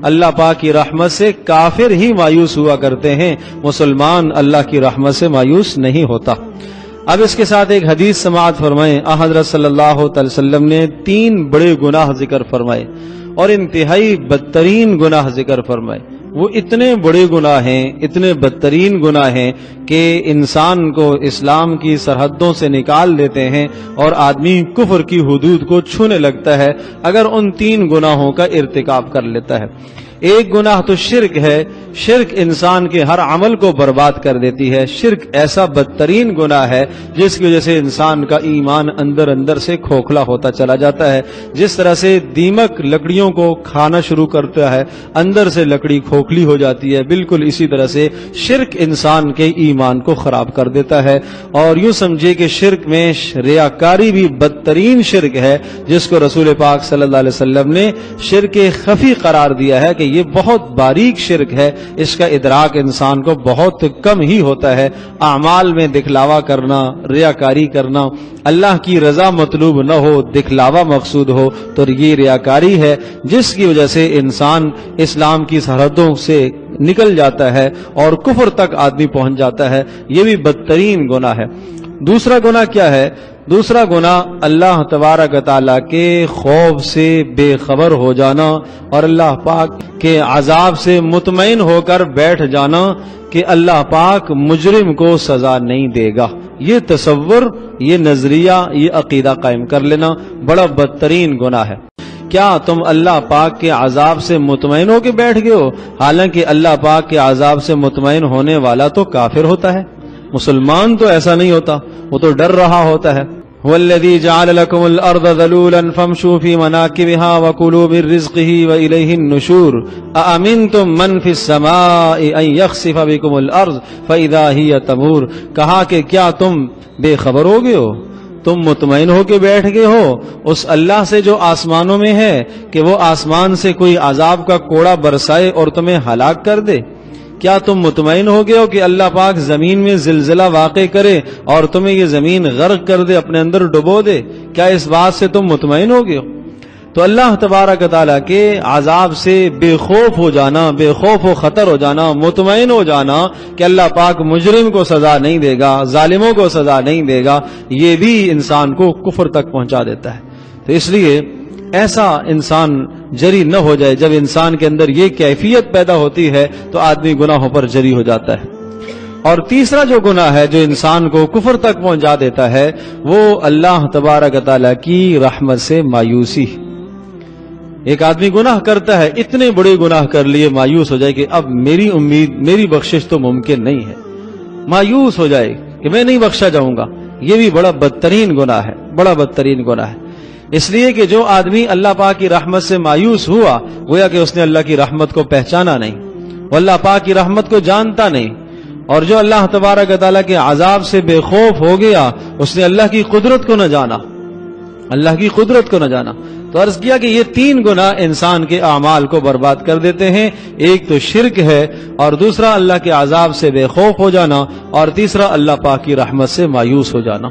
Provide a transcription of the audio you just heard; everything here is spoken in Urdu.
اللہ پاک کی رحمت سے کافر ہی مایوس ہوا کرتے ہیں، مسلمان اللہ کی رحمت سے مایوس نہیں ہوتا۔ اب اس کے ساتھ ایک حدیث سماعت فرمائیں۔ حضرت صلی اللہ علیہ وسلم نے 3 بڑے گناہ ذکر فرمائے اور انتہائی بدترین گناہ ذکر فرمائے۔ وہ اتنے بڑے گناہ ہیں، اتنے بدترین گناہ ہیں کہ انسان کو اسلام کی سرحدوں سے نکال دیتے ہیں اور آدمی کفر کی حدود کو چھونے لگتا ہے اگر ان 3 گناہوں کا ارتکاب کر لیتا ہے۔ ایک گناہ تو شرک ہے، شرک انسان کے ہر عمل کو برباد کر دیتی ہے۔ شرک ایسا بدترین گناہ ہے جس کی وجہ سے انسان کا ایمان اندر اندر سے کھوکھلا ہوتا چلا جاتا ہے۔ جس طرح سے دیمک لکڑیوں کو کھانا شروع کرتا ہے، اندر سے لکڑی کھوکھلی ہو جاتی ہے، بالکل اسی طرح سے شرک انسان کے ایمان کو خراب کر دیتا ہے۔ اور یوں سمجھے کہ شرک میں ریاکاری بھی بدترین شرک ہے، جس کو رسول پاک صلی اللہ علیہ وسلم نے شرک خفی قرار دیا ہے کہ یہ بہت باریک شرک ہے، اس کا ادراک انسان کو بہت کم ہی ہوتا ہے۔ اعمال میں دکھلاوا کرنا، ریاکاری کرنا، اللہ کی رضا مطلوب نہ ہو، دکھلاوا مقصود ہو، تو یہ ریاکاری ہے جس کی وجہ سے انسان اسلام کی سرحدوں سے نکل جاتا ہے اور کفر تک آدمی پہنچ جاتا ہے۔ یہ بھی بدترین گناہ ہے۔ دوسرا گناہ کیا ہے؟ دوسرا گناہ اللہ تبارک تعالیٰ کے خوف سے بے خبر ہو جانا اور اللہ پاک کے عذاب سے مطمئن ہو کر بیٹھ جانا کہ اللہ پاک مجرم کو سزا نہیں دے گا۔ یہ تصور، یہ نظریہ، یہ عقیدہ قائم کر لینا بڑا بدترین گناہ ہے۔ کیا تم اللہ پاک کے عذاب سے مطمئن ہو کے بیٹھ گئے ہو؟ حالانکہ اللہ پاک کے عذاب سے مطمئن ہونے والا تو کافر ہوتا ہے، مسلمان تو ایسا نہیں ہوتا، وہ تو ڈر رہا ہوتا ہے۔ وَالَّذِي جَعَلَ لَكُمُ الْأَرْضَ ذَلُولًا فَامْشُوا فِي مَنَاكِبِهَا وَكُلُوا مِن رِّزْقِهِ وَإِلَيْهِ النُّشُورُ أَأَمِنْتُم مَّن فِي السَّمَاءِ أَن يَخْسِفَ بِكُمُ الْأَرْضَ فَإِذَا هِيَ تَمُورُ۔ کہا کہ کیا تم بے خبر ہو گئے ہو، تم مطمئن ہو کے بیٹھ گئے ہو اس اللہ سے جو آسمانوں میں ہے کہ وہ آسمان سے کوئی عذاب کا کوڑا برسائے اور تمہیں ہلاک کر دے؟ کیا تم مطمئن ہو گئے ہو کہ اللہ پاک زمین میں زلزلہ واقع کرے اور تمہیں یہ زمین غرق کر دے، اپنے اندر ڈبو دے؟ کیا اس بات سے تم مطمئن ہو گئے ہو؟ تو اللہ تبارک تعالیٰ کے عذاب سے بے خوف ہو جانا، بے خوف و خطر ہو جانا، مطمئن ہو جانا کہ اللہ پاک مجرم کو سزا نہیں دے گا، ظالموں کو سزا نہیں دے گا، یہ بھی انسان کو کفر تک پہنچا دیتا ہے۔ تو اس لیے ایسا انسان جری نہ ہو جائے۔ جب انسان کے اندر یہ کیفیت پیدا ہوتی ہے تو آدمی گناہوں پر جری ہو جاتا ہے۔ اور تیسرا جو گناہ ہے جو انسان کو کفر تک پہنچا دیتا ہے وہ اللہ تبارک تعالیٰ کی رحمت سے مایوسی۔ ایک آدمی گناہ کرتا ہے، اتنے بڑے گناہ کر لیے مایوس ہو جائے کہ اب میری امید، میری بخشش تو ممکن نہیں ہے، مایوس ہو جائے کہ میں نہیں بخشا جاؤں گا۔ یہ بھی بڑا بدترین گناہ ہے، بڑا بدترین گناہ ہے۔ اس لیے کہ جو آدمی اللہ پاک کی رحمت سے مایوس ہوا گویا کہ اس نے اللہ کی رحمت کو پہچانا نہیں، وہ اللہ پاک کی رحمت کو جانتا نہیں، اور جو اللہ تبارک تعالیٰ کے عذاب سے بے خوف ہو گیا اس نے اللہ کی قدرت کو نہ جانا، اللہ کی قدرت کو نہ جانا۔ تو عرض کیا کہ یہ 3 گناہ انسان کے اعمال کو برباد کر دیتے ہیں۔ ایک تو شرک ہے، اور دوسرا اللہ کے عذاب سے بے خوف ہو جانا، اور تیسرا اللہ پاک کی رحمت سے مایوس ہو جانا۔